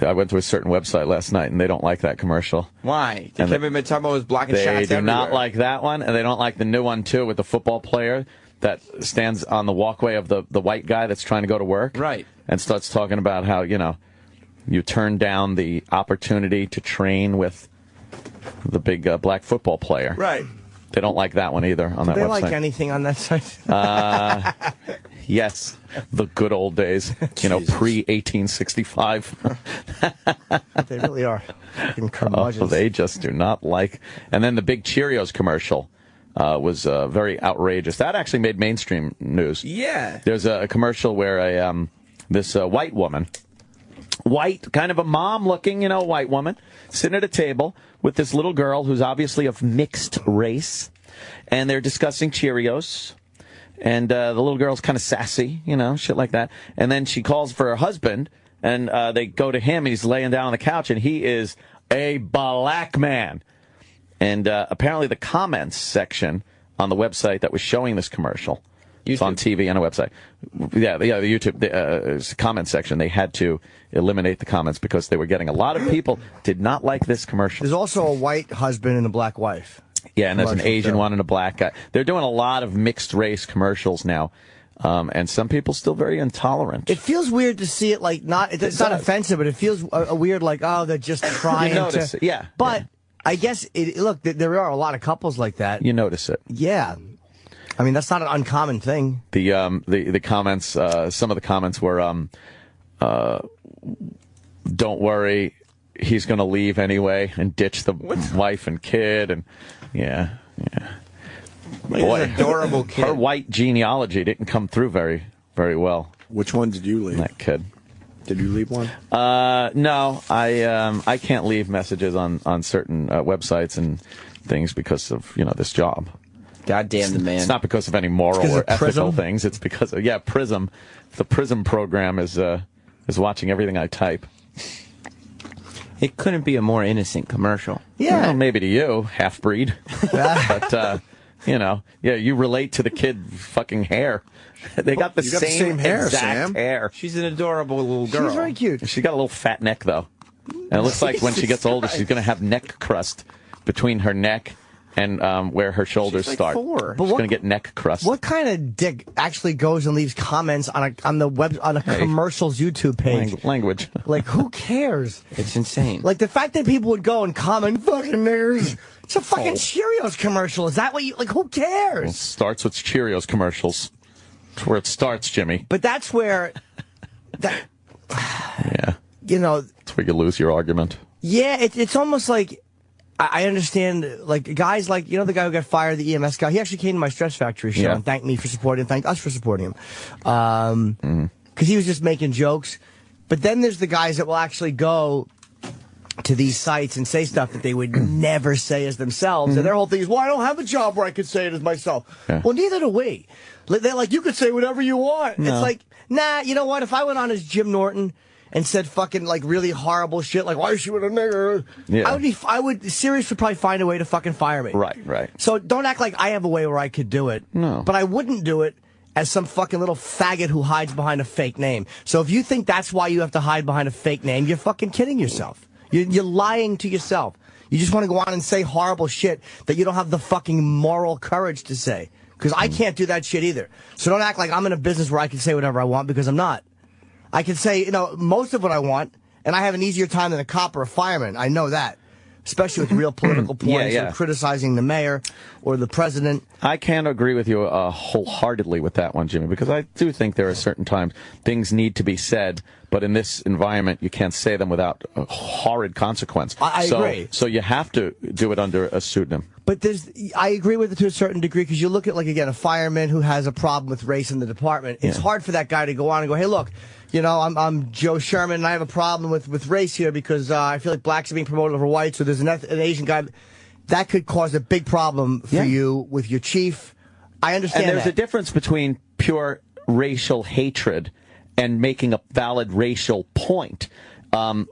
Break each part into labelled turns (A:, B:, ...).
A: I went to a certain website last night, and they don't like that commercial.
B: Why? Kevin been talking about his blocking shots everywhere.
A: They do not like that one, and they don't like the new one, too, with the football player that stands on the walkway of the white guy that's trying to go to work.
B: Right.
A: And starts talking about how, you turn down the opportunity to train with the big black football player.
B: Right.
A: They don't like that one either on that website.
C: Do they like anything on that site?
A: Yes, the good old days, pre-1865.
C: They really are.
A: They just do not like. And then the big Cheerios commercial was very outrageous. That actually made mainstream news.
B: Yeah.
A: There's a commercial where this white woman, kind of a mom-looking, white woman, sitting at a table with this little girl who's obviously of mixed race, and they're discussing Cheerios. And the little girl's kind of sassy, shit like that. And then she calls for her husband, and they go to him, and he's laying down on the couch, and he is a black man. And apparently the comments section on the website that was showing this commercial, it's on TV and a website. Yeah, the YouTube comment section, they had to eliminate the comments because they were getting a lot of people did not like this commercial.
C: There's also a white husband and a black wife.
A: Yeah, and there's an Asian one and a black guy. They're doing a lot of mixed race commercials now, and some people still very intolerant.
C: It feels weird to see it it's not offensive, but it feels weird they're just trying
A: you notice it, yeah.
C: But
A: yeah.
C: I guess, look, there are a lot of couples like that.
A: You notice it.
C: Yeah. I mean, that's not an uncommon thing.
A: The comments, some of the comments were, don't worry, he's going to leave anyway and ditch the wife and kid, and yeah.
B: Boy, adorable kid.
A: Her white genealogy didn't come through very, very well.
D: Which one did you leave?
A: That kid.
D: Did you leave one?
A: No, I can't leave messages on certain websites and things because of this job.
B: God damn the man.
A: It's not because of any moral or ethical things. It's because of Prism. The Prism program is watching everything I type.
B: It couldn't be a more innocent commercial.
C: Yeah.
A: Well, maybe to you, half-breed. But, you relate to the kid fucking hair. They got the same hair, exact hair.
B: She's an adorable little girl.
C: She's very cute.
A: She's got a little fat neck, though. And it looks like when she gets older, she's going to have neck crust between her neck and where her shoulders start. She's going to get neck crust.
C: What kind of dick actually goes and leaves comments on a commercial's YouTube page?
A: Language.
C: Like, who cares?
B: It's insane.
C: Like, the fact that people would go and comment, fucking niggers. It's a fucking Cheerios commercial. Is that what you, who cares?
A: Well, it starts with Cheerios commercials. That's where it starts, Jimmy.
C: But that's where,
A: yeah.
C: That's
A: where you lose your argument.
C: Yeah, it's almost like, I understand, guys the guy who got fired, the EMS guy, he actually came to my Stress Factory show and thanked me for supporting him, thanked us for supporting him. Because he was just making jokes. But then there's the guys that will actually go to these sites and say stuff that they would never say as themselves. And their whole thing is, well, I don't have a job where I could say it as myself. Yeah. Well, neither do we. They're like, you could say whatever you want. No. It's like, nah, you know what? If I went on as Jim Norton and said fucking really horrible shit, like, why is she with a nigger? Yeah. Sirius would probably find a way to fucking fire me.
A: Right.
C: So don't act like I have a way where I could do it.
A: No.
C: But I wouldn't do it as some fucking little faggot who hides behind a fake name. So if you think that's why you have to hide behind a fake name, you're fucking kidding yourself. You're lying to yourself. You just want to go on and say horrible shit that you don't have the fucking moral courage to say. Because I can't do that shit either. So don't act like I'm in a business where I can say whatever I want, because I'm not. I can say, most of what I want, and I have an easier time than a cop or a fireman. I know that. Especially with real political points or criticizing the mayor or the president.
A: I can't agree with you wholeheartedly with that one, Jimmy, because I do think there are certain times things need to be said, but in this environment you can't say them without a horrid consequence.
C: I agree.
A: So you have to do it under a pseudonym.
C: But I agree with it to a certain degree, because you look at, a fireman who has a problem with race in the department. It's hard for that guy to go on and go, hey, look, I'm Joe Sherman, and I have a problem with race here because I feel like blacks are being promoted over whites, so there's an Asian guy. That could cause a big problem for you with your chief. I understand
A: And there's a difference between pure racial hatred and making a valid racial point,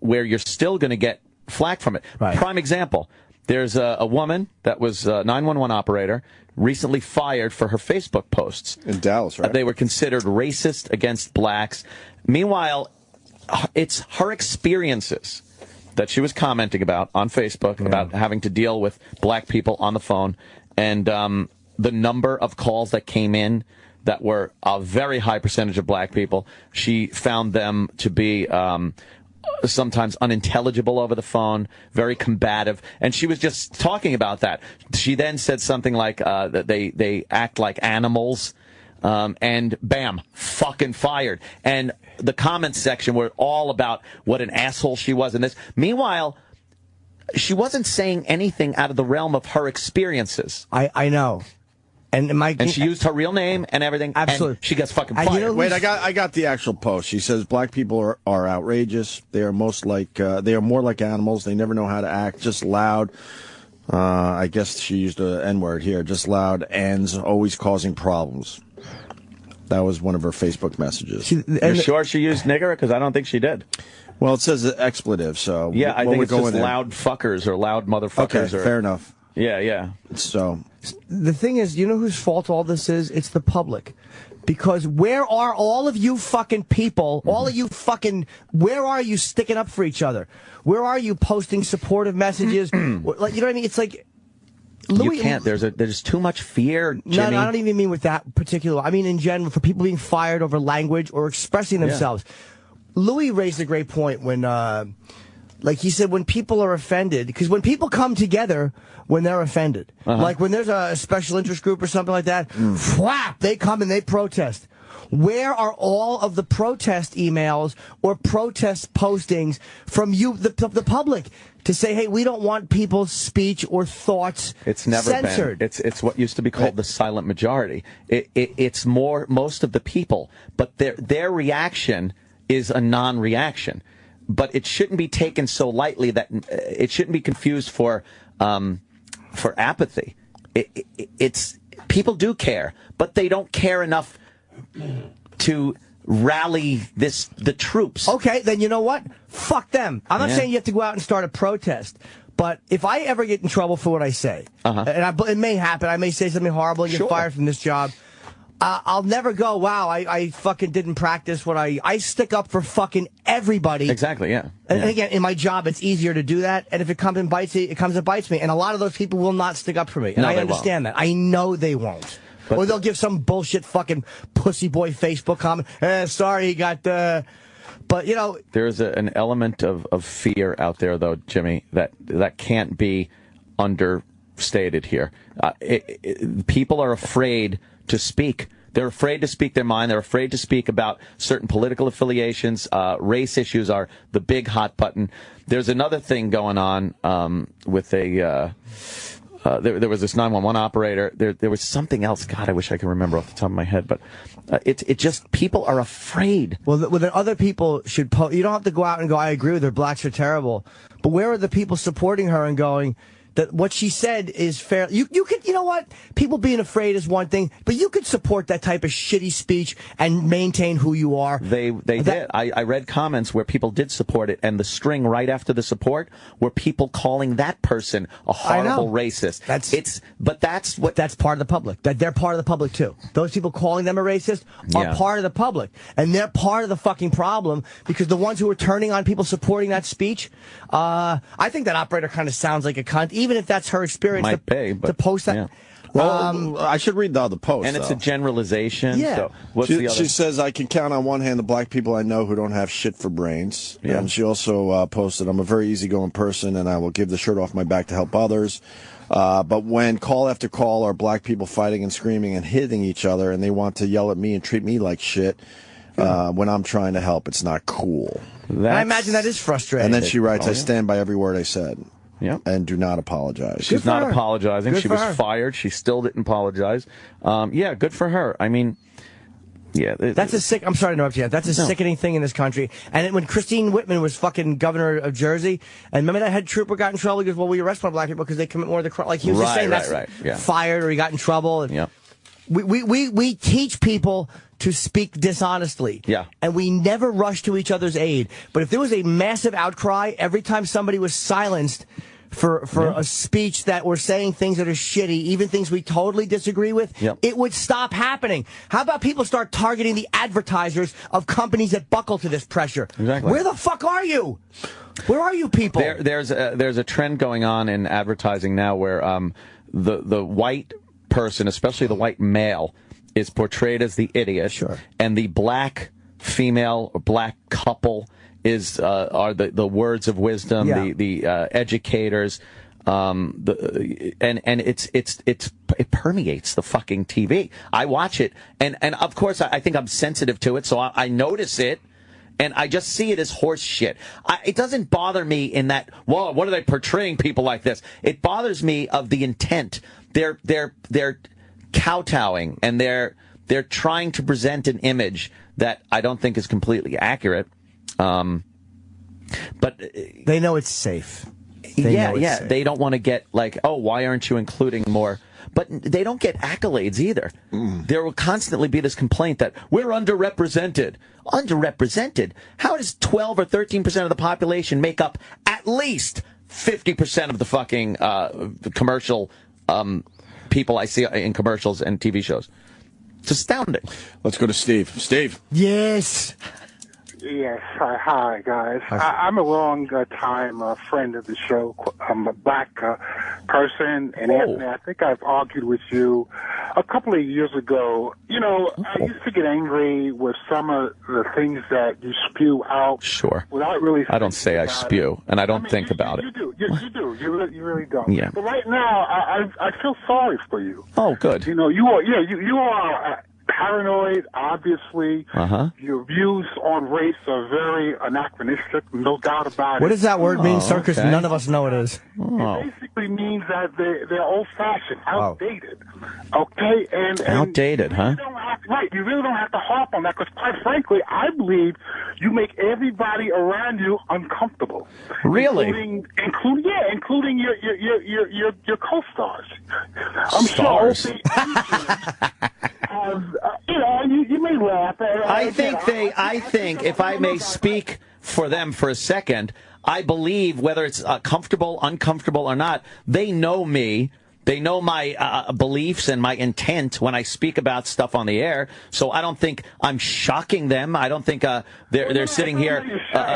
A: where you're still going to get flack from it.
C: Right.
A: Prime example. There's a woman that was a 911 operator, recently fired for her Facebook posts.
D: In Dallas, right?
A: They were considered racist against blacks. Meanwhile, it's her experiences that she was commenting about on Facebook about having to deal with black people on the phone, and the number of calls that came in that were a very high percentage of black people. She found them to be sometimes unintelligible over the phone, very combative, and she was just talking about that. She then said something like that they act like animals, and bam, fucking fired. And the comments section were all about what an asshole she was in this. Meanwhile, she wasn't saying anything out of the realm of her experiences.
C: I know. And
A: she used her real name and everything.
C: Absolutely.
A: And she gets fucking fired.
D: Wait, I got the actual post. She says black people are outrageous. They are they are more like animals. They never know how to act. Just loud. I guess she used an N-word here. Just loud and always causing problems. That was one of her Facebook messages.
A: You're sure she used nigger? Because I don't think she did.
D: Well, it says expletive, so
A: yeah, I think it's just loud fuckers or loud motherfuckers.
D: Okay, fair enough.
A: Yeah.
D: So
C: the thing is, you know whose fault all this is? It's the public. Because where are all of you fucking people, all of you fucking, where are you sticking up for each other? Where are you posting supportive messages? Like, you know what I mean? It's like, Louis,
A: you can't. There's too much fear, Jimmy.
C: No, I don't even mean with that particular. I mean in general, for people being fired over language or expressing themselves. Yeah. Louis raised a great point when, like he said, when people are offended, because when people come together, when they're offended, like when there's a special interest group or something like that, whap, they come and they protest. Where are all of the protest emails or protest postings from you, the public, to say, hey, we don't want people's speech or thoughts
A: it's never
C: censored?
A: Been. It's what used to be called the silent majority. It's most of the people, but their reaction is a non-reaction. But it shouldn't be taken so lightly that it shouldn't be confused for apathy. It's people do care, but they don't care enough to rally the troops.
C: Okay, then you know what? Fuck them. I'm not saying you have to go out and start a protest. But if I ever get in trouble for what I say, and it may happen, I may say something horrible and get fired from this job, I'll never go, wow, I fucking didn't practice what I stick up for fucking everybody.
A: Exactly, yeah.
C: And again, in my job, it's easier to do that. And if it comes and bites me, it comes and bites me. And a lot of those people will not stick up for me. And I understand that. I know they won't. But or they'll give some bullshit fucking pussy boy Facebook comment. Sorry, he got But, you know.
A: There's an element of fear out there, though, Jimmy, that can't be understated here. People are afraid to speak. They're afraid to speak their mind. They're afraid to speak about certain political affiliations. Race issues are the big hot button. There's another thing going on with a... there was this 911 operator. There was something else. God, I wish I could remember off the top of my head. But it just, people are afraid.
C: Well, then other people should you don't have to go out and go, I agree with her, blacks are terrible. But where are the people supporting her and going, that what she said is fair? You could, you know what? People being afraid is one thing, but you could support that type of shitty speech and maintain who you are.
A: They did. I read comments where people did support it, and the string right after the support were people calling that person a horrible racist. That's
C: part of the public. That they're part of the public too. Those people calling them a racist are part of the public, and they're part of the fucking problem, because the ones who are turning on people supporting that speech, I think that operator kind of sounds like a cunt. Even if that's her experience, to post that.
A: Yeah.
D: Well, I should read the other post.
A: And it's a generalization.
C: Yeah.
A: So what's the other?
D: She says, I can count on one hand the black people I know who don't have shit for brains.
A: Yeah.
D: And she also posted, I'm a very easygoing person, and I will give the shirt off my back to help others. But when call after call are black people fighting and screaming and hitting each other, and they want to yell at me and treat me like shit, when I'm trying to help, it's not cool.
C: I imagine that is frustrating.
D: And then she writes, I stand by every word I said.
A: Yeah.
D: And do not apologize.
A: She's not apologizing.
C: Good
A: she
C: for
A: was
C: her.
A: fired. She still didn't apologize. Yeah, good for her. I mean, yeah.
C: That's a sick. I'm sorry to interrupt you. That's a sickening thing in this country. And when Christine Whitman was fucking governor of Jersey, and remember that head trooper got in trouble because, well, we arrest more black people because they commit more of the crime. Like he was just saying that's fired or he got in trouble. And we teach people to speak dishonestly.
A: Yeah.
C: And we never rush to each other's aid. But if there was a massive outcry every time somebody was silenced for a speech that we're saying things that are shitty, even things we totally disagree with, it would stop happening. How about people start targeting the advertisers of companies that buckle to this pressure?
A: Exactly.
C: Where the fuck are you? Where are you people?
A: There's a trend going on in advertising now where the white person, especially the white male, is portrayed as the idiot, and the black female or black couple are the words of wisdom, the educators, and it permeates the fucking TV. I watch it, and of course I think I'm sensitive to it, so I notice it. And I just see it as horse shit. It doesn't bother me in that, whoa, what are they portraying people like this? It bothers me of the intent. They're kowtowing, and they're trying to present an image that I don't think is completely accurate. But
C: they know it's safe.
A: They don't want to get like, oh, why aren't you including more? But they don't get accolades either. There will constantly be this complaint that we're underrepresented. Underrepresented? How does 12 or 13% of the population make up at least 50% of the fucking commercial people I see in commercials and TV shows? It's astounding.
D: Let's go to Steve. Steve.
C: Yes.
E: Yes. Hi, guys. I'm a long-time friend of the show. I'm a black person, and Anthony, I think I've argued with you a couple of years ago. You know, I used to get angry with some of the things that you spew out.
A: Sure.
E: Without really.
A: I don't say I spew, and I don't think about it.
E: You do. You do. You really don't.
A: Yeah.
E: But right now, I feel sorry for you.
A: Oh, good.
E: You know, you are. Yeah, you are. Paranoid, obviously. Your views on race are very anachronistic, no doubt about it.
C: What does that word mean, sir? Because none of us know what it is.
E: It basically means that they're old-fashioned, outdated. Okay? And
A: outdated, huh?
E: You really don't have to harp on that, because quite frankly, I believe you make everybody around you uncomfortable.
A: Really?
E: Including your co-stars. I'm
A: Stars.
E: sure. You may laugh.
A: I think if I may speak for them for a second, I believe whether it's comfortable, uncomfortable or not, they know me. They know my beliefs and my intent when I speak about stuff on the air. So I don't think I'm shocking them. I don't think they're sitting here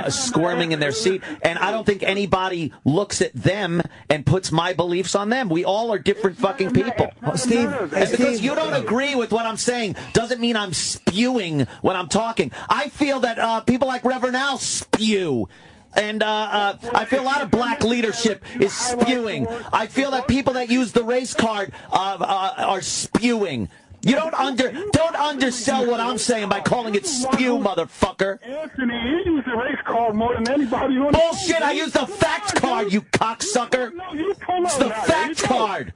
A: squirming in their seat. And I don't think anybody looks at them and puts my beliefs on them. We all are different fucking people.
C: Steve,
A: because you don't agree with what I'm saying doesn't mean I'm spewing when I'm talking. I feel that people like Reverend Al spew. And I feel a lot of black leadership is spewing. I feel that people that use the race card are spewing. You don't undersell what I'm saying by calling it spew, motherfucker.
E: Anthony, you use the race card more than anybody.
A: Bullshit! I use the fact card, you cocksucker. It's the fact card.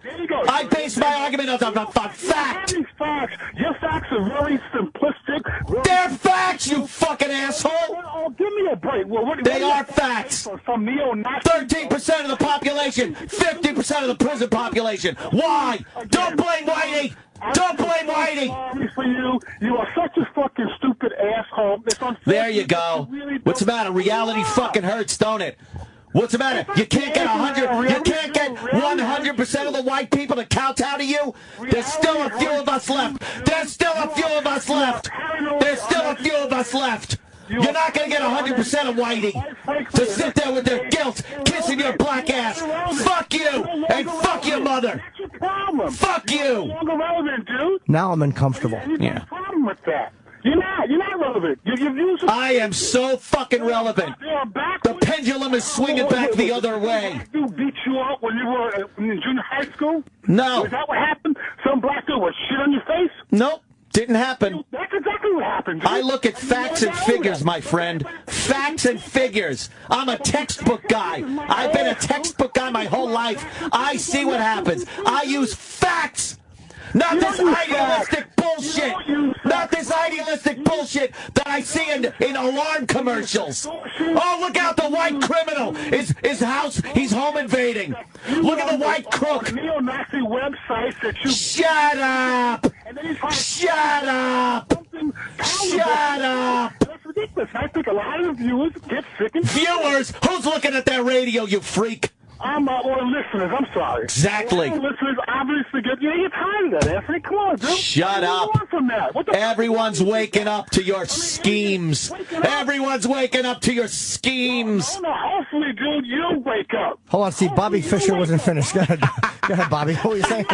A: I base my argument on the fact.
E: Your facts are very simplistic.
A: They're facts, you fucking asshole.
E: Oh, give me a break.
A: They are facts. 13% of the population, 50% of the prison population. Why? Don't blame Whitey. Don't blame Whitey.
E: Sorry for you. You are such a fucking stupid asshole.
A: There you go. What's the matter? Reality fucking hurts, don't it? What's the matter? You can't get 100. You can't get 100% of the white people to kowtow to you. There's still a few of us left. There's still a few of us left. There's still a few of us left. You're not going to get 100% of Whitey to sit there with their guilt, kissing your black ass. Fuck you, and fuck your mother. Fuck you.
C: Now I'm uncomfortable.
A: Yeah.
E: Problem with that. You're not relevant.
A: I am so fucking relevant. The pendulum is swinging back the other way.
E: Dude beat you up when you were in junior high school?
A: No.
E: Is that what happened? Some black dude was shit on your face?
A: Nope. Didn't happen.
E: That's exactly what happened. Dude.
A: I look at facts and figures, my friend. Facts and figures. I'm a textbook guy. I've been a textbook guy my whole life. I see what happens. I use facts. Not this idealistic bullshit. Not this idealistic bullshit that I see in alarm commercials. Oh, look out, the white criminal. His house, he's home invading. Look at the white crook.
E: Neo-Nazi websites that you...
A: Shut up. Shut up. Shut up.
E: That's ridiculous. I think a lot of the viewers get sick and...
A: Viewers? Who's looking at their radio, you freak?
E: Or listeners, I'm sorry.
A: Exactly.
E: Listeners obviously you're tired of that, Anthony. Come on, dude.
A: Shut up. Everyone's waking up to your schemes. Everyone's waking up to your schemes.
E: No, hopefully, dude, you'll wake up.
C: Hold on, Steve. Bobby Fischer wasn't finished. Go ahead. Go ahead, Bobby. What were you saying?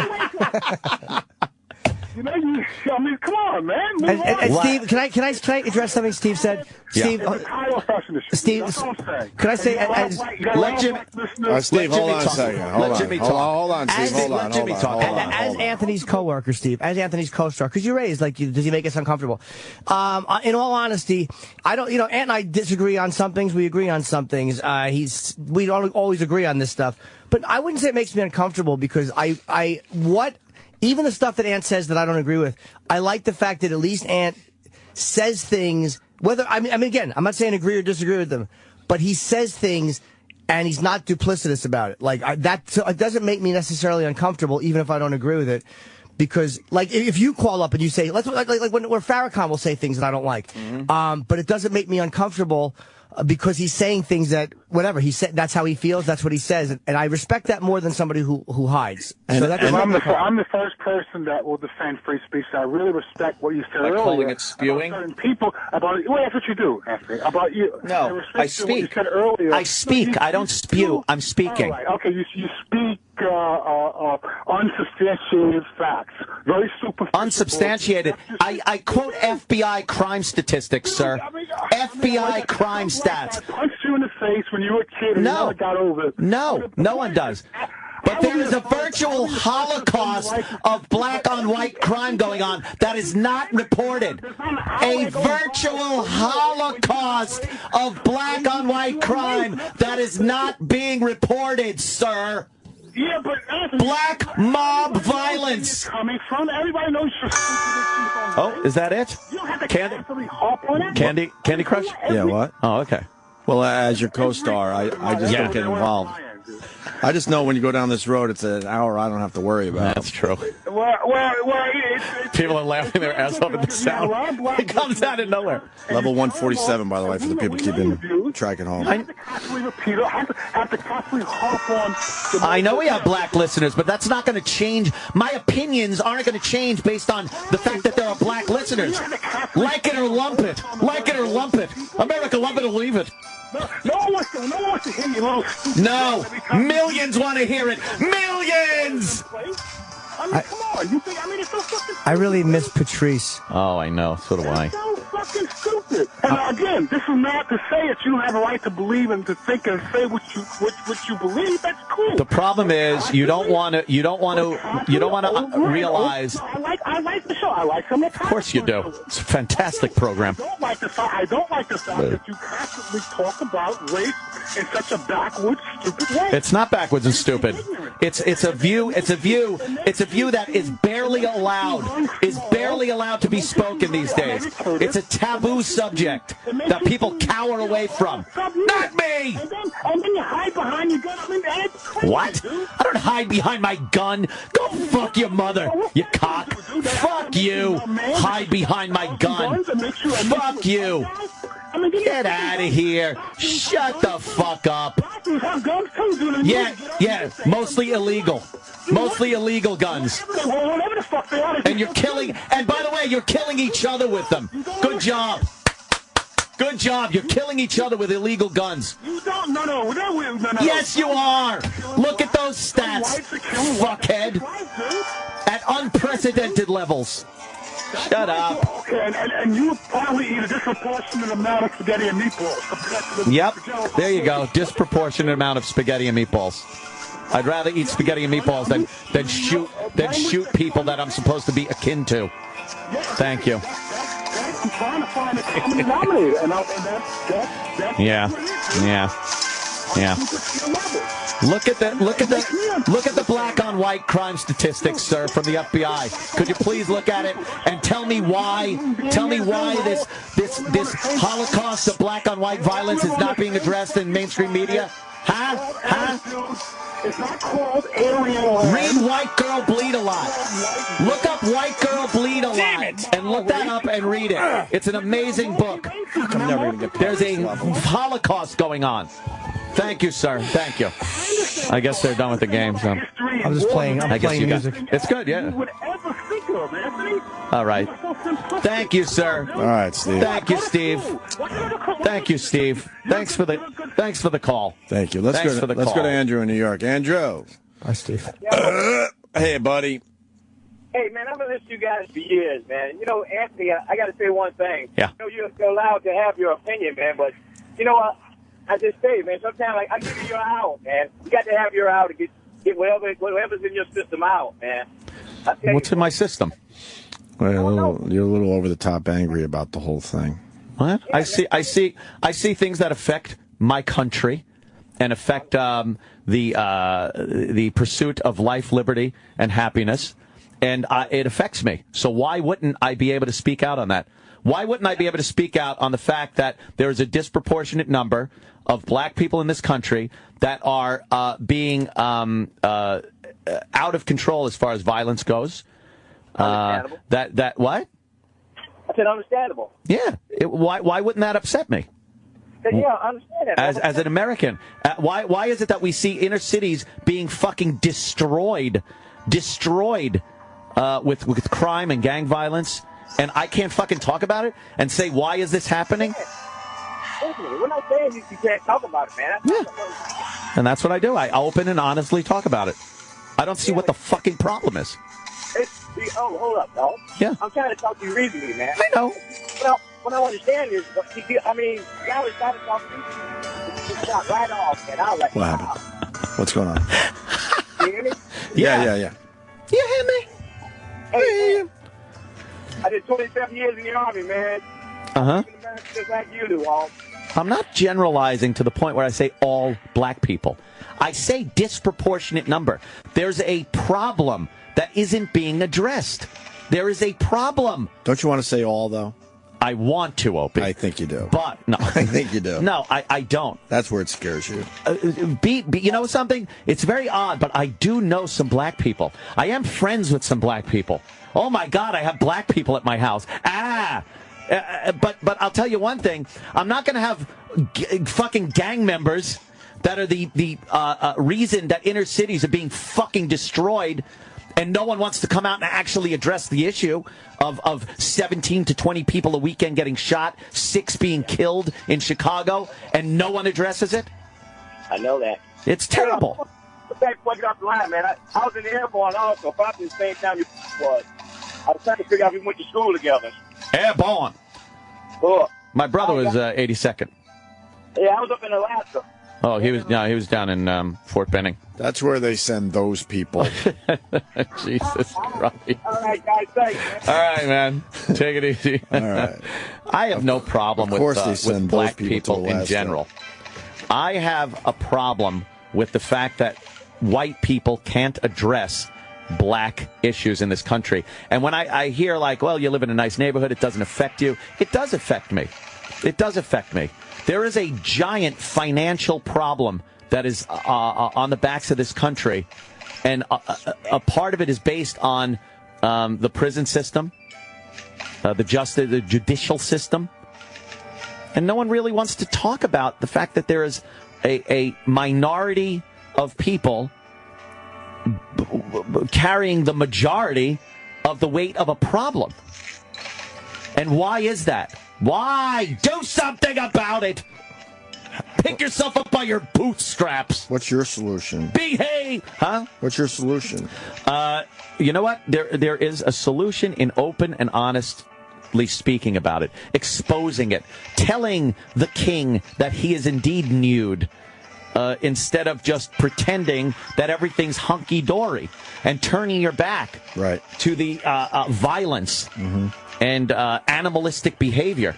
E: You know, I mean, come on, man. Move on.
C: And Steve, can I address something Steve said? Steve, Steve, can I say?
A: Let Jimmy.
D: Steve, hold on a second. Hold on, Steve. Hold on.
C: As Anthony's coworker, Steve, as Anthony's co-star, because you raised does he make us uncomfortable? In all honesty, I don't. Ant and I disagree on some things. We agree on some things. We don't always agree on this stuff, but I wouldn't say it makes me uncomfortable because even the stuff that Ant says that I don't agree with, I like the fact that at least Ant says things, again, I'm not saying agree or disagree with them, but he says things and he's not duplicitous about it. It doesn't make me necessarily uncomfortable, even if I don't agree with it. Because, if you call up and you say, like when Farrakhan will say things that I don't like, but it doesn't make me uncomfortable because he's saying things that, whatever, he said, that's how he feels, that's what he says, and I respect that more than somebody who hides. I'm
E: the first person that will defend free speech. I really respect what you said earlier.
A: Calling it spewing?
E: About certain people, that's what you do, Anthony. About you.
A: No, I speak. What you said earlier. I speak. I don't spew. I'm speaking.
E: Right. Okay, you speak unsubstantiated facts. Very superficial.
A: Unsubstantiated. I quote FBI crime statistics, sir. FBI crime stats.
E: I punched you in the face when you were a kid and you never got over it.
A: No one does. But there is a virtual holocaust of black on white crime going on that is not reported. A virtual holocaust of black on white crime that is not being reported, sir.
E: Yeah, but Anthony,
A: black mob violence.
E: Coming from everybody knows you're
A: Oh, is that it? Candy Crush?
D: Yeah, what?
A: Oh, okay.
D: Well, as your co-star, I just don't get involved. I just know when you go down this road, it's an hour I don't have to worry about.
A: That's true.
E: Well,
A: people are laughing their ass off at the sound. It comes out of nowhere.
D: Level 147, by the way, for the people keeping track at home.
A: I know we have black listeners, but that's not going to change. My opinions aren't going to change based on the fact that there are black listeners. Like it or lump it. Like it or lump it. America, lump it or leave it.
E: No one wants to hear you little stupid.
A: No, millions want to hear it. Millions!
E: I mean, come on. You think, it's so fucking stupid.
C: I really miss Patrice.
A: Oh, I know. So do I.
E: It's so fucking stupid. And again, this is not to say that you don't have a right to believe and to think and say what you believe. That's cool.
A: The problem is you don't want to realize.
E: I like the show. I like some of the.
A: Of course you do. It's a fantastic program.
E: I don't like the fact that you constantly talk about race in such a backwards, stupid way.
A: It's not backwards and stupid. It's a view that is barely allowed to be spoken these days. It's a taboo subject that people cower away from. Not me!
E: And then you hide behind your gun.
A: What? I don't hide behind my gun. Go fuck your mother, you cock. Fuck you. Hide behind my gun. Fuck you. Get out of here. Shut the fuck up. Yeah, mostly illegal. Mostly illegal guns. And you're killing, and by the way, you're killing each other with them. Good job. Good job. You're killing each other with illegal guns.
E: You don't. No.
A: Yes, you are. Look at those stats, fuckhead. At unprecedented levels. Shut up.
E: Okay, and you probably eat a disproportionate amount of spaghetti and meatballs.
A: Yep. There you go. Disproportionate amount of spaghetti and meatballs. I'd rather eat spaghetti and meatballs than shoot people that I'm supposed to be akin to. Thank you.
E: I'm trying to find a common denominator, and that's
A: Yeah. Look at the black on white crime statistics, sir, from the FBI. Could you please look at it and tell me why this Holocaust of black on white violence is not being addressed in mainstream media? Huh?
E: It's not called alien.
A: Read White Girl Bleed a Lot. Look up White Girl Bleed a Lot and look that up and read it. It's an amazing book. There's a Holocaust going on. Thank you, sir. Thank you. I guess they're done with the game. So.
C: I'm just playing. I'm playing music.
A: It's good, yeah. All right. Thank you, sir.
D: All right, Steve.
A: Thank you, Steve. Thank you, Steve. Thanks for the call.
D: Thank you. Let's go to Andrew in New York. Andrew.
C: Hi, Steve.
D: Hey, buddy.
F: Hey, man, I've been listening to you guys for years, man. You know, Anthony, I got to say one thing.
A: Yeah.
F: You know, you're allowed to have your opinion, man, but you know what? I just say, man, sometimes like, I give you your out, man. You got to have your out to get whatever's in your system out, man.
A: What's in my system?
D: Well, you're a little over the top angry about the whole thing.
A: What? I see things that affect my country and affect the pursuit of life, liberty, and happiness, and it affects me. So why wouldn't I be able to speak out on that? Why wouldn't I be able to speak out on the fact that there is a disproportionate number of black people in this country that are being out of control as far as violence goes?
F: Understandable.
A: That what?
F: I said understandable.
A: Yeah. Why wouldn't that upset me?
F: Yeah, I understand that.
A: As an American, why is it that we see inner cities being fucking destroyed with crime and gang violence, and I can't fucking talk about it and say, why is this happening?
F: We're not saying you can't talk about it, man.
A: Yeah. And that's what I do. I open and honestly talk about it. I don't see what the fucking problem is.
F: Hold up, dog.
A: Yeah.
F: I'm trying to talk to you reasonably, man.
A: I know.
F: Well, what I understand is, I mean, y'all was trying to talk to me. It's not right off, and I'll let you
D: What happened? What's going on?
F: You hear me?
D: Yeah.
A: You hear me?
F: Hey, I did 27 years in the Army, man.
A: Uh-huh.
F: Just like you do, Walt.
A: I'm not generalizing to the point where I say all black people. I say disproportionate number. There's a problem that isn't being addressed. There is a problem.
D: Don't you want to say all, though?
A: I want to, Opie.
D: I think you do.
A: But, no.
D: I think you do.
A: No, I don't.
D: That's where it scares you.
A: You know something? It's very odd, but I do know some black people. I am friends with some black people. Oh, my God, I have black people at my house. But I'll tell you one thing. I'm not going to have fucking gang members that are the reason that inner cities are being fucking destroyed, and no one wants to come out and actually address the issue of 17 to 20 people a weekend getting shot, 6 being killed in Chicago, and no one addresses it.
F: I know that.
A: It's terrible.
F: Thanks for getting off the line, man. I was in the airborne also, probably the same time you was. I was trying to figure out if we went to school together.
A: Airborne.
F: Cool.
A: My brother was 82nd.
F: Yeah, I was up in Alaska.
A: Oh, he was down in Fort Benning.
D: That's where they send those people.
A: Jesus Christ.
F: All right, guys, thanks, man.
A: All right, man. Take it easy.
D: All right.
A: I have no problem with black people in general. I have a problem with the fact that white people can't address black issues in this country. And when I hear like, well, you live in a nice neighborhood, it doesn't affect you. It does affect me. It does affect me. There is a giant financial problem that is on the backs of this country, and a part of it is based on the prison system, the judicial system, and no one really wants to talk about the fact that there is a minority of people carrying the majority of the weight of a problem. And why is that? Why? Do something about it. Pick yourself up by your bootstraps.
D: What's your solution?
A: Behave. Huh?
D: What's your solution?
A: You know what? There is a solution in open and honestly speaking about it. Exposing it. Telling the king that he is indeed nude. Instead of just pretending that everything's hunky-dory and turning your back to the violence and animalistic behavior.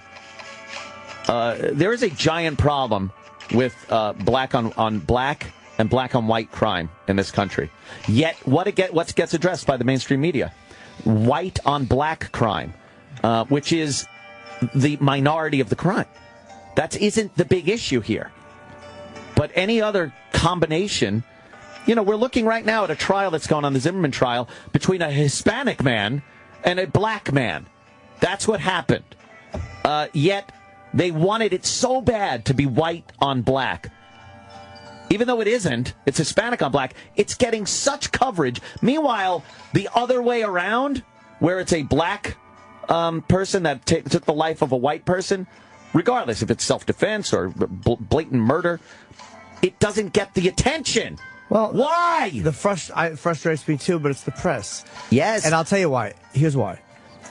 A: There is a giant problem with black on black and black on white crime in this country. Yet what gets addressed by the mainstream media? White on black crime, which is the minority of the crime. That isn't the big issue here. But any other combination, we're looking right now at a trial that's going on, the Zimmerman trial, between a Hispanic man and a black man. That's what happened. Yet they wanted it so bad to be white on black. even though it isn't, it's Hispanic on black, it's getting such coverage. Meanwhile, the other way around, where it's a black person that took the life of a white person, regardless if it's self-defense or blatant murder, it doesn't get the attention.
C: Well,
A: why?
C: It frustrates me too, but it's the press.
A: Yes.
C: And I'll tell you why. Here's why.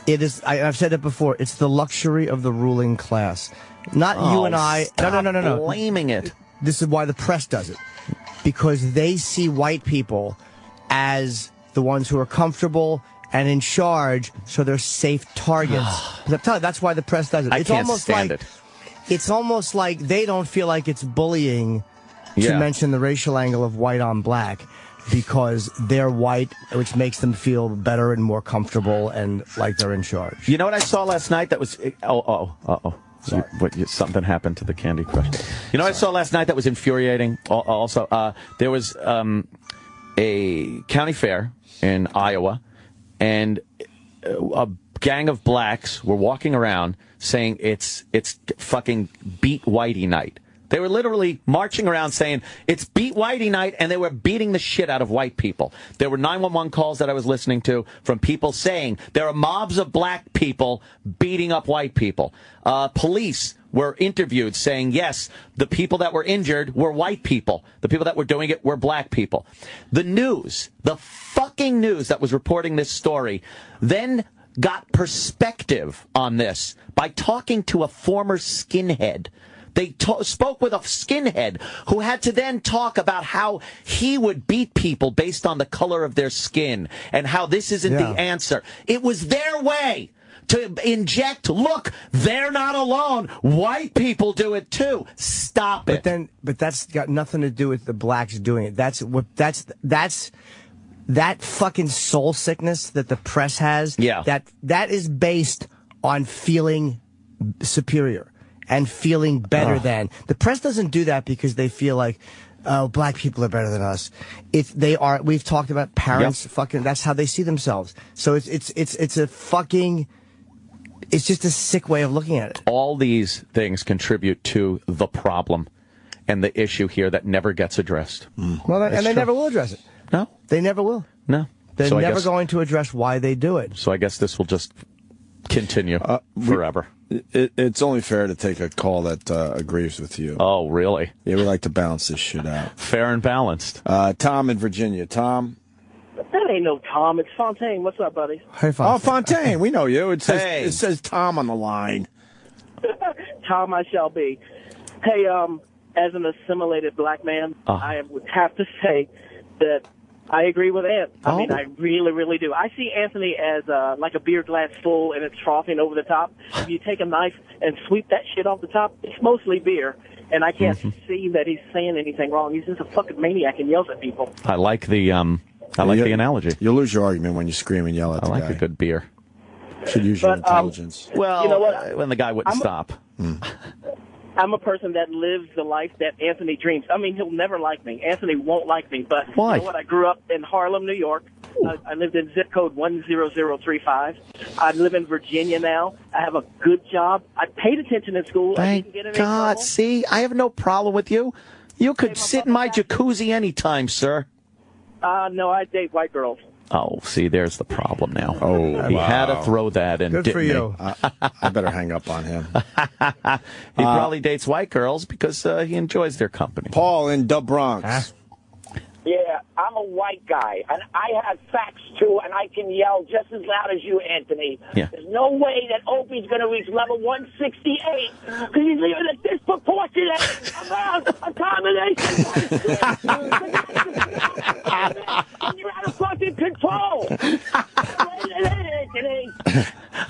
C: It is. I've said it before. It's the luxury of the ruling class. Not you and I.
A: Stop
C: No.
A: blaming it.
C: This is why the press does it. Because they see white people as the ones who are comfortable and in charge, so they're safe targets. I'm telling you, that's why the press does it.
A: I can't stand it.
C: It's almost like they don't feel like it's bullying to mention the racial angle of white on black because they're white, which makes them feel better and more comfortable and like they're in charge.
A: You know what I saw last night that was... Something happened to the Candy Crush. You know what I saw last night that was infuriating? Also, there was a county fair in Iowa, and a gang of blacks were walking around saying it's fucking Beat Whitey night. They were literally marching around saying, it's Beat Whitey night, and they were beating the shit out of white people. There were 911 calls that I was listening to from people saying there are mobs of black people beating up white people. Police were interviewed saying, yes, the people that were injured were white people. The people that were doing it were black people. The news, the fucking news that was reporting this story, then got perspective on this by talking to a former skinhead. They spoke with a skinhead who had to then talk about how he would beat people based on the color of their skin and how this isn't the answer. It was their way to inject, look, they're not alone. White people do it too. Stop it.
C: But that's got nothing to do with the blacks doing it. That's that fucking soul sickness that the press has.
A: Yeah.
C: That is based on feeling superior and feeling better than. The press doesn't do that because they feel like, oh, black people are better than us. We've talked about parents fucking, that's how they see themselves. So it's a fucking, it's just a sick way of looking at it.
A: All these things contribute to the problem and the issue here that never gets addressed.
C: Well, and they never will address it.
A: No.
C: They never will.
A: No.
C: They're never going to address why they do it.
A: So I guess this will just continue forever.
D: It's only fair to take a call that agrees with you.
A: Oh, really?
D: Yeah, we like to balance this shit out.
A: Fair and balanced.
D: Tom in Virginia. Tom?
G: That ain't no Tom. It's Fontaine. What's up, buddy?
C: Hey, Fontaine.
D: Oh, Fontaine. We know you. It says Tom on the line.
G: Tom I shall be. Hey, as an assimilated black man, I would have to say that I agree with Ant. I mean, I really, really do. I see Anthony as like a beer glass full and it's troughing over the top. If you take a knife and sweep that shit off the top, it's mostly beer. And I can't see that he's saying anything wrong. He's just a fucking maniac and yells at people.
A: I like the the analogy.
D: You'll lose your argument when you scream and yell at the guy.
A: I like a good beer.
D: Should use your intelligence.
A: Well,
G: you know what?
A: When the guy wouldn't stop.
G: I'm a person that lives the life that Anthony dreams. I mean, he'll never like me. Anthony won't like me, but
A: why?
G: You know what? I grew up in Harlem, New York. I lived in zip code 10035. I live in Virginia now. I have a good job. I paid attention in school.
A: Thank God. See, I have no problem with you. You could sit in my jacuzzi anytime, sir.
G: No, I date white girls.
A: Oh, see, there's the problem now.
D: Oh,
A: he had to throw that in.
C: Good for you.
D: I better hang up on him.
A: He probably dates white girls because he enjoys their company.
D: Paul in the Bronx.
C: Huh?
F: Yeah, I'm a white guy, and I have facts, too, and I can yell just as loud as you, Anthony.
A: Yeah.
F: There's no way that Opie's going to reach level 168 because he's leaving a disproportionate amount of combination. You're out of fucking control.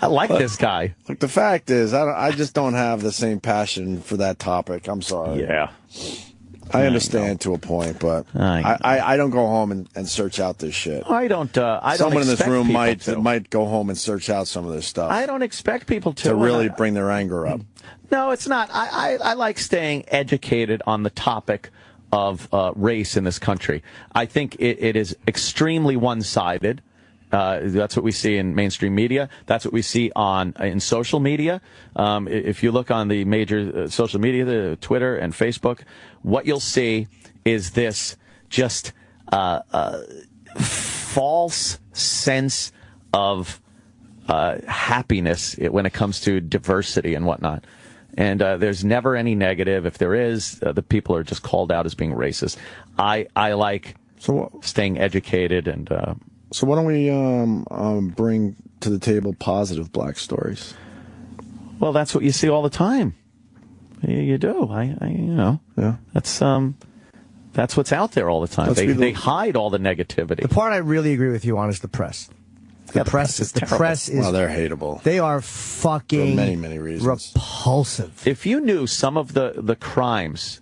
A: I like this guy.
D: Look, the fact is, I just don't have the same passion for that topic. I'm sorry.
A: Yeah.
D: I understand to a point, but I don't go home and search out this shit.
A: I don't
D: Someone in this room
A: might
D: go home and search out some of this stuff.
A: I don't expect people to
D: really bring their anger up.
A: No, it's not. I like staying educated on the topic of race in this country. I think it is extremely one-sided, That's what we see in mainstream media. That's what we see in social media. If you look on the major social media, the Twitter and Facebook, what you'll see is this just false sense of happiness when it comes to diversity and whatnot. And there's never any negative. If there is, the people are just called out as being racist. I like staying educated and.
D: So why don't we bring to the table positive black stories?
A: Well, that's what you see all the time. You do. Yeah. That's what's out there all the time. They hide all the negativity.
C: The part I really agree with you on is the press. The press is
D: well, they're hateable.
C: They are fucking
D: for many reasons.
C: Repulsive.
A: If you knew some of the crimes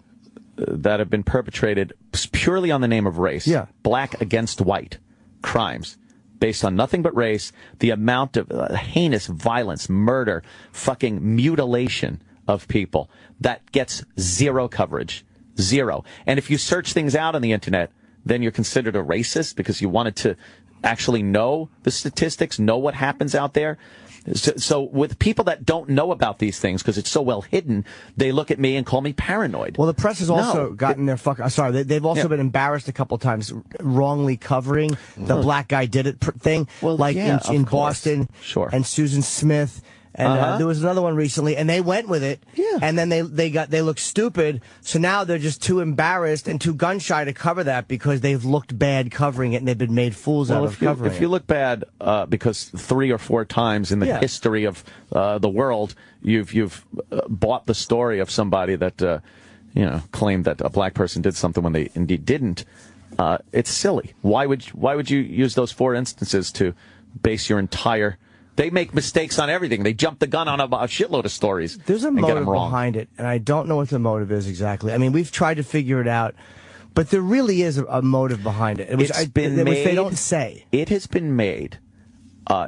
A: that have been perpetrated purely on the name of race, black against white crimes based on nothing but race, the amount of heinous violence, murder, fucking mutilation of people, that gets zero coverage. Zero. And if you search things out on the internet, then you're considered a racist because you wanted to actually know the statistics, know what happens out there. So with people that don't know about these things because it's so well hidden, they look at me and call me paranoid.
C: Well, the press has also gotten their fuck. Sorry, they've also been embarrassed a couple times wrongly covering the black guy did it thing, like in Boston, and Susan Smith. And there was another one recently, and they went with it. Yeah. And then they look stupid. So now they're just too embarrassed and too gun shy to cover that because they've looked bad covering it, and they've been made fools out of covering it.
A: If you look bad because 3 or 4 times in the history of the world, you've bought the story of somebody that claimed that a black person did something when they indeed didn't. It's silly. Why would you use those 4 instances to base your entire? They make mistakes on everything. They jump the gun on a shitload of stories.
C: There's a motive behind it, and I don't know what the motive is exactly. I mean, we've tried to figure it out, but there really is a motive behind it, which they don't say.
A: It has been made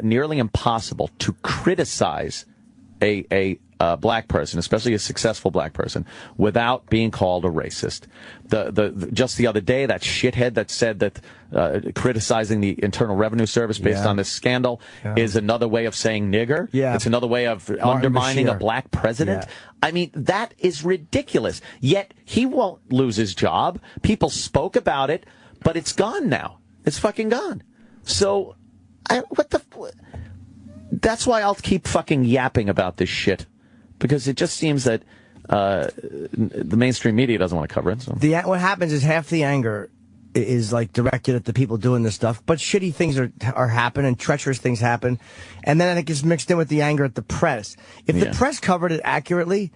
A: nearly impossible to criticize a black person, especially a successful black person, without being called a racist. Just the other day, that shithead that said that criticizing the Internal Revenue Service based on this scandal is another way of saying nigger. Yeah. It's another way of undermining a black president. Yeah. I mean, that is ridiculous. Yet he won't lose his job. People spoke about it, but it's gone now. It's fucking gone. So, that's why I'll keep fucking yapping about this shit. Because it just seems that the mainstream media doesn't want to cover it. So.
C: What happens is half the anger is like directed at the people doing this stuff, but shitty things are happening, treacherous things happen, and then it gets mixed in with the anger at the press. If the press covered it accurately,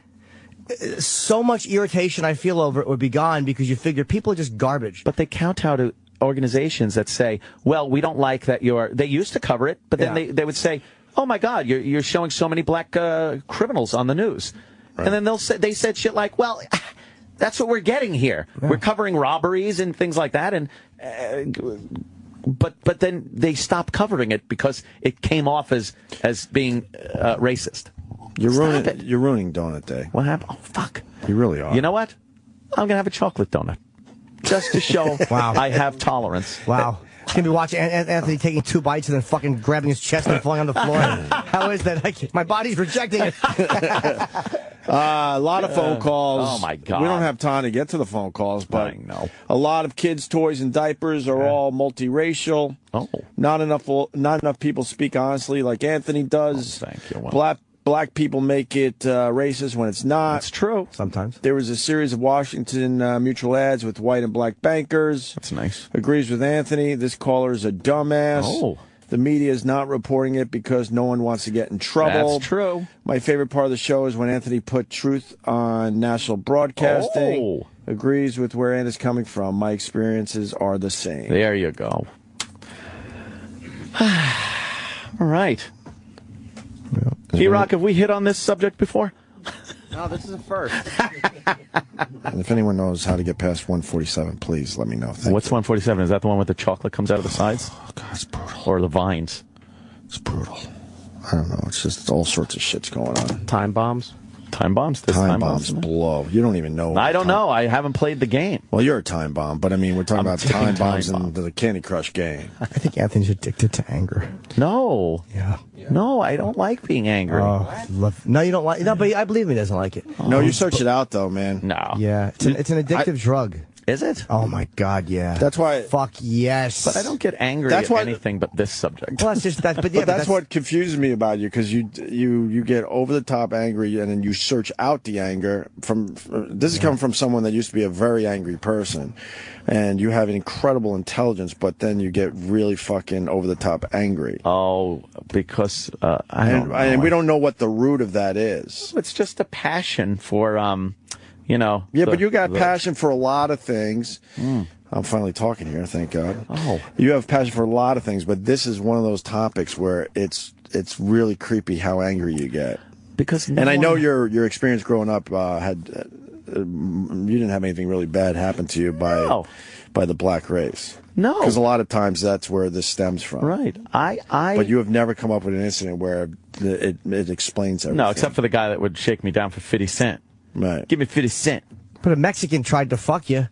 C: so much irritation I feel over it would be gone because you figure people are just garbage.
A: But they kowtow to organizations that say, well, we don't like that they used to cover it, but then they would say, oh my God, you're showing so many black criminals on the news. Right. And then they said shit like, well, that's what we're getting here. Yeah. We're covering robberies and things like that. And but then they stopped covering it because it came off as being racist.
D: You're ruining Donut Day.
A: What happened? Oh, fuck.
D: You really are.
A: You know what? I'm going to have a chocolate donut. Just to show I have tolerance.
C: Wow. He's going to be watching Anthony taking 2 bites and then fucking grabbing his chest and falling on the floor. How is that? My body's rejecting it.
D: A lot of phone calls.
A: Oh, my God.
D: We don't have time to get to the phone calls, but a lot of kids' toys and diapers are all multiracial.
A: Oh.
D: Not enough people speak honestly like Anthony does.
A: Oh, thank you. Well,
D: Black people make it racist when it's not.
A: That's true.
C: Sometimes.
D: There was a series of Washington Mutual ads with white and black bankers.
A: That's nice.
D: Agrees with Anthony. This caller is a dumbass.
A: Oh.
D: The media is not reporting it because no one wants to get in trouble.
A: That's true.
D: My favorite part of the show is when Anthony put truth on national broadcasting.
A: Oh.
D: Agrees with where Anthony's coming from. My experiences are the same.
A: There you go. All right. E-Rock, have we hit on this subject before?
B: No, this is a first.
D: And if anyone knows how to get past 147, please let me know.
A: What's 147? Is that the one with the chocolate comes out of the sides?
D: Oh, God, it's brutal.
A: Or the vines?
D: It's brutal. I don't know. It's just all sorts of shit's going on.
B: Time bombs?
A: Time bombs.
D: Time bombs blow. You don't even know.
A: I don't know. I haven't played the game.
D: Well, you're a time bomb, but I mean, we're talking about time bombs in the Candy Crush game.
C: I think Anthony's addicted to anger.
A: No.
C: Yeah.
A: No, I don't like being angry.
C: No, you don't like. No, but I believe he doesn't like it.
D: No, you search it out though, man.
A: No.
C: Yeah, it's an addictive drug.
A: Is it?
C: Oh my God, yeah.
D: That's why.
C: Fuck yes.
A: But I don't get angry at anything but this subject.
C: Well, that's just that. But,
D: but that's what confuses me about you, because you get over the top angry, and then you search out the anger from. This is coming from someone that used to be a very angry person, and you have an incredible intelligence, but then you get really fucking over the top angry.
A: Oh, because and
D: we don't know what the root of that is.
A: It's just a passion for Yeah,
D: but you got passion for a lot of things. I'm finally talking here, thank God.
A: Oh.
D: You have passion for a lot of things, but this is one of those topics where it's really creepy how angry you get. I know your experience growing up had you didn't have anything really bad happen to you by the black race.
A: No.
D: Because a lot of times that's where this stems from.
A: Right.
D: But you have never come up with an incident where it explains everything.
A: No, except for the guy that would shake me down for 50 cents.
D: Right.
A: Give me 50 cents.
C: But a Mexican tried to fuck you.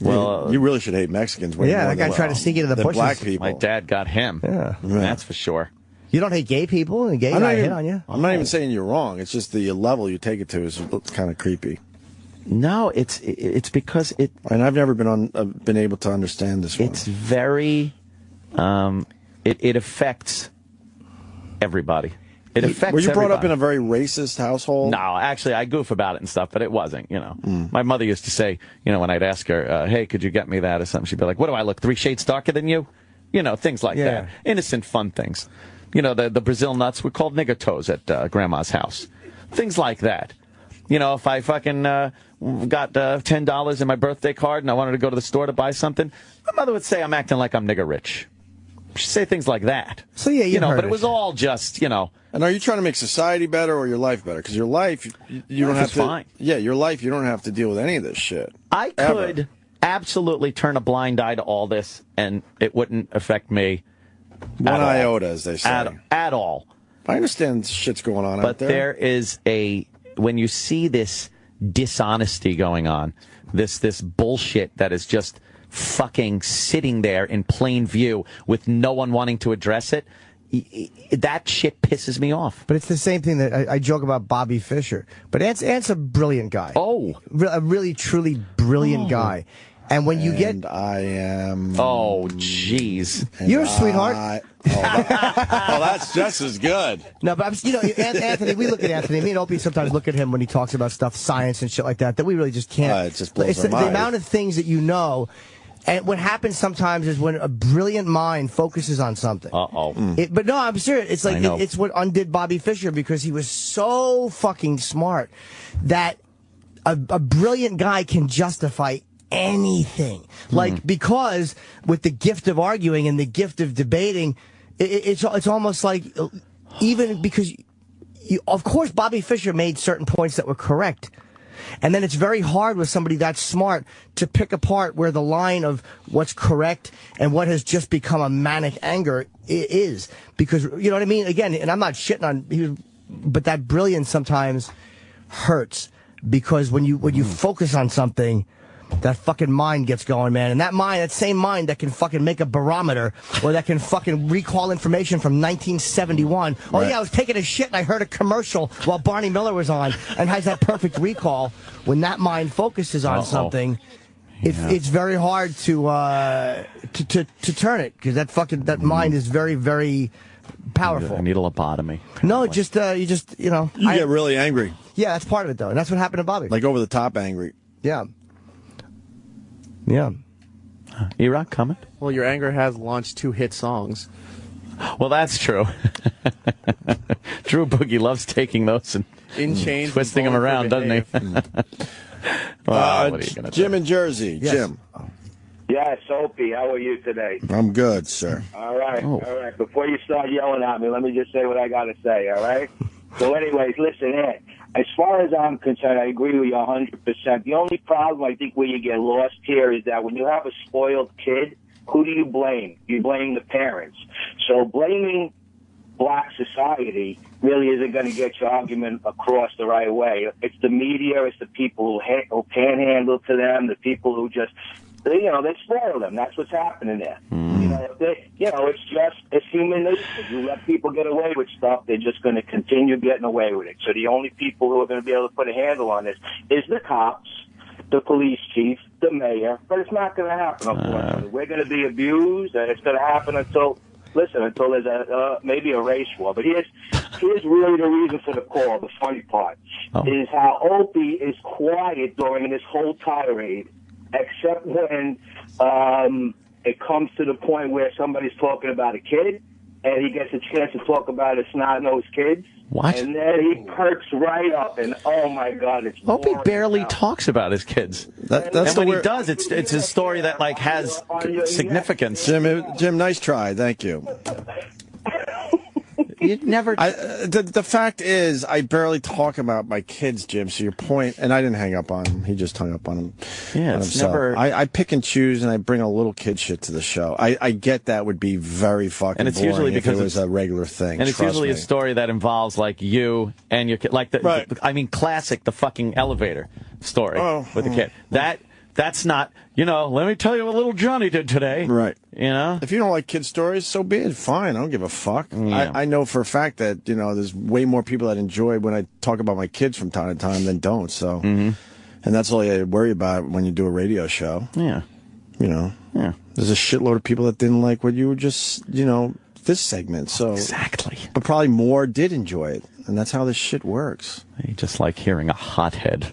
D: Well, you really should hate Mexicans.
C: Yeah, that guy tried to sneak into the bushes.
D: Black people.
A: My dad got him.
C: Yeah.
A: That's for sure.
C: You don't hate gay people, and a gay guy hit on you?
D: I'm not even saying you're wrong. It's just the level you take it to is kind of creepy.
A: No, it's because it.
D: And I've never been able to understand this one.
A: It's very. It affects everybody. It affects.
D: Were you brought
A: everybody.
D: up in a very racist household?
A: No, actually, I goof about it and stuff, but it wasn't. My mother used to say, when I'd ask her, "Hey, could you get me that or something?" She'd be like, "What do I look 3 shades darker than you?" Things like that. Innocent, fun things. The Brazil nuts were called nigger toes at Grandma's house. Things like that. If I fucking got $10 in my birthday card and I wanted to go to the store to buy something, my mother would say I'm acting like I'm nigger rich. She'd say things like that.
C: So yeah,
A: but it was all just,
D: And are you trying to make society better or your life better? Because your life, you don't have to.
A: Fine.
D: Yeah, your life, you don't have to deal with any of this shit.
A: I could absolutely turn a blind eye to all this, and it wouldn't affect me.
D: One iota, as they say.
A: At all.
D: I understand shit's going on out there.
A: But there is when you see this dishonesty going on, this bullshit that is just fucking sitting there in plain view with no one wanting to address it, that shit pisses me off.
C: But it's the same thing that I joke about Bobby Fischer. But Ant's a brilliant guy.
A: Oh.
C: A really, truly brilliant guy. And when you
D: I am.
A: Oh, jeez.
C: You're a sweetheart.
D: That's just as good.
C: No, but Anthony, we look at Anthony. Me and Opie sometimes look at him when he talks about stuff, science and shit like that we really just can't.
D: It just blows our
C: the
D: mind.
C: amount of things that you know. And what happens sometimes is when a brilliant mind focuses on something. But no, I'm serious. It's like it's what undid Bobby Fischer, because he was so fucking smart that a brilliant guy can justify anything. Because with the gift of arguing and the gift of debating, it's almost like, even because of course Bobby Fischer made certain points that were correct. And then it's very hard with somebody that smart to pick apart where the line of what's correct and what has just become a manic anger is. Because, you know what I mean? Again, and I'm not shitting on, but that brilliance sometimes hurts. Because when you focus on something, that fucking mind gets going, man. And that same mind that can fucking make a barometer, or that can fucking recall information from 1971. Oh, yeah, I was taking a shit and I heard a commercial while Barney Miller was on, and has that perfect recall. When that mind focuses on something, it's very hard to turn it, because that mind is very, very powerful.
A: I need a lobotomy.
C: No, you
D: get really angry.
C: Yeah, that's part of it, though. And that's what happened to Bobby.
D: Like over the top angry.
C: Yeah. Yeah.
A: E-Rock, comment?
B: Well, your anger has launched 2 hit songs.
A: Well, that's true. Drew Boogie loves taking those and twisting them around, doesn't he? What are you gonna do?
D: Jim in Jersey.
C: Yes.
D: Jim.
F: Yes, Opie, how are you today?
D: I'm good, sir.
F: All right. Before you start yelling at me, let me just say what I got to say, all right? So anyways, listen, Ed, as far as I'm concerned, I agree with you 100%. The only problem, I think, where you get lost here is that when you have a spoiled kid, who do you blame? You blame the parents. So blaming black society really isn't going to get your argument across the right way. It's the media, it's the people who panhandle to them, the people who just, they spoil them. That's what's happening there. It's human nature. You let people get away with stuff, they're just going to continue getting away with it. So the only people who are going to be able to put a handle on this is the cops, the police chief, the mayor. But it's not going to happen, unfortunately. We're going to be abused, and it's going to happen until there's maybe a race war. But here's really the reason for the call. The funny part is how Opie is quiet during this whole tirade, except when it comes to the point where somebody's talking about a kid, and he gets a chance to talk about his snot-nosed kids.
A: What?
F: And then he perks right up, and oh my God, it's
A: Opie barely talks about his kids.
D: That's
A: when he does, it's a story that has significance.
D: Jim, nice try. Thank you.
A: You never.
D: The fact is, I barely talk about my kids, Jim. So your point, and I didn't hang up on him. He just hung up on him.
A: Yeah, it's never.
D: I pick and choose, and I bring a little kid shit to the show. I get that would be very fucking.
A: And it's
D: boring
A: usually because
D: it was a regular thing.
A: And it's usually a story that involves you and your kid, classic, the fucking elevator story with the kid. That's not, let me tell you what little Johnny did today.
D: Right.
A: If
D: you don't like kid stories, so be it. Fine. I don't give a fuck.
A: Yeah.
D: I know for a fact that, there's way more people that enjoy when I talk about my kids from time to time than don't. So, and that's all you worry about when you do a radio show.
A: Yeah.
D: Yeah. There's a shitload of people that didn't like what you were just, this segment. So
A: exactly.
D: But probably more did enjoy it. And that's how this shit works.
A: You just like hearing a hothead.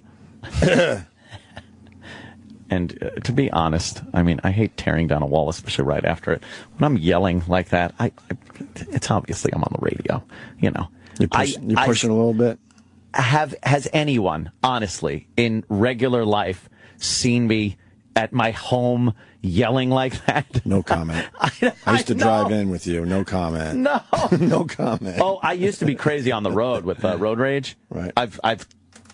A: And to be honest, I hate tearing down a wall, especially right after it. When I'm yelling like that, it's obviously I'm on the radio,
D: You're pushing a little bit?
A: Has anyone, honestly, in regular life, seen me at my home yelling like that?
D: No comment. I used to drive in with you. No comment.
A: No.
D: No comment.
A: Oh, I used to be crazy on the road with road rage.
D: Right.
A: I've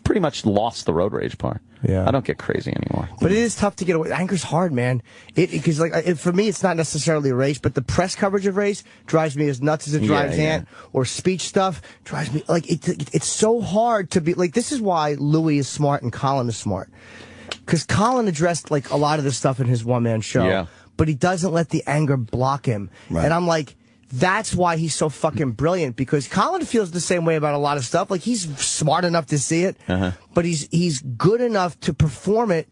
A: pretty much lost the road rage part.
C: Yeah.
A: I don't get crazy anymore.
C: But it is tough to get away. Anger's hard, man. Because for me, it's not necessarily race, but the press coverage of race drives me as nuts as it drives Ant. Or speech stuff drives me it's so hard to be this is why Louis is smart and Colin is smart. Because Colin addressed a lot of this stuff in his one-man show, but he doesn't let the anger block him. Right. And I'm like, that's why he's so fucking brilliant, because Colin feels the same way about a lot of stuff. He's smart enough to see it, but he's good enough to perform it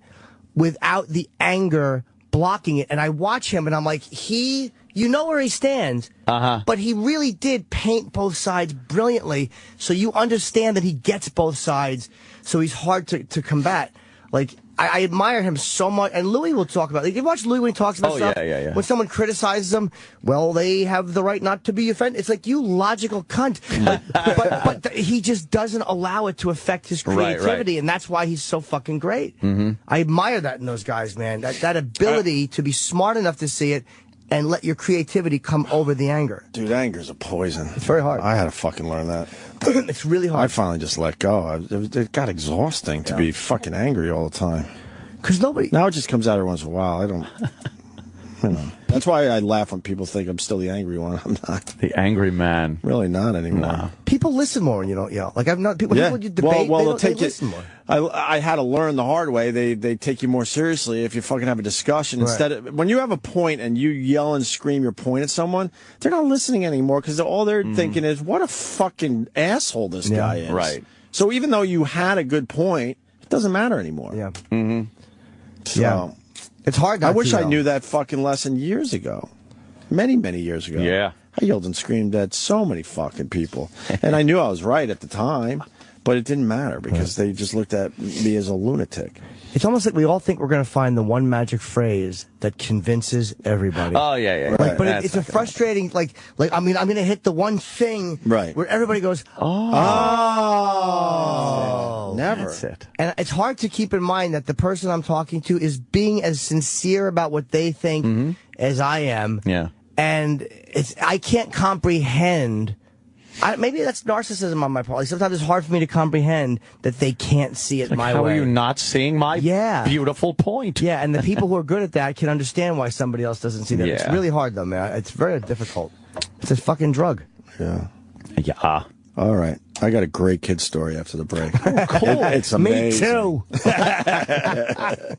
C: without the anger blocking it. And I watch him and I'm like, you know where he stands, but he really did paint both sides brilliantly, so you understand that he gets both sides, so he's hard to combat. I admire him so much, and Louis will talk about it. You watch Louis when he talks about stuff?
A: Yeah.
C: When someone criticizes him, well, they have the right not to be offended. It's like, you logical cunt. but he just doesn't allow it to affect his creativity, and that's why he's so fucking great. I admire that in those guys, man. That ability to be smart enough to see it and let your creativity come over the anger.
D: Dude, anger's a poison.
C: It's very hard.
D: I had to fucking learn that.
C: It's really hard.
D: I finally just let go. It got exhausting to be fucking angry all the time.
C: Because
D: Now it just comes out every once in a while. I don't... That's why I laugh when people think I'm still the angry one. I'm not.
A: The angry man.
D: Really not anymore.
A: No.
C: People listen more when you don't yell. I've not... People you debate, they listen more.
D: I had to learn the hard way. They take you more seriously if you fucking have a discussion. Instead of, when you have a point and you yell and scream your point at someone, they're not listening anymore, because all they're thinking is, what a fucking asshole this guy is.
A: Right.
D: So even though you had a good point, it doesn't matter anymore.
C: Yeah.
D: So,
C: yeah. It's hard not
D: I wish
C: to,
D: I knew that fucking lesson years ago. Many, many years ago.
A: Yeah.
D: I yelled and screamed at so many fucking people. And I knew I was right at the time, but it didn't matter, because they just looked at me as a lunatic.
C: It's almost like we all think we're going to find the one magic phrase that convinces everybody.
A: Oh, yeah.
C: But it's a frustrating, I'm going to hit the one thing where everybody goes, oh.
D: Never.
A: That's it.
C: And it's hard to keep in mind that the person I'm talking to is being as sincere about what they think as I am.
A: Yeah.
C: And I can't comprehend. Maybe that's narcissism on my part. Sometimes it's hard for me to comprehend that they can't see it my way.
A: How are you not seeing my beautiful point?
C: Yeah, and the people who are good at that can understand why somebody else doesn't see that. It's really hard, though, man. It's very difficult. It's a fucking drug.
D: Yeah.
A: Yeah.
D: All right. I got a great kid story after the break.
C: Cool.
D: It's amazing.
C: Me too.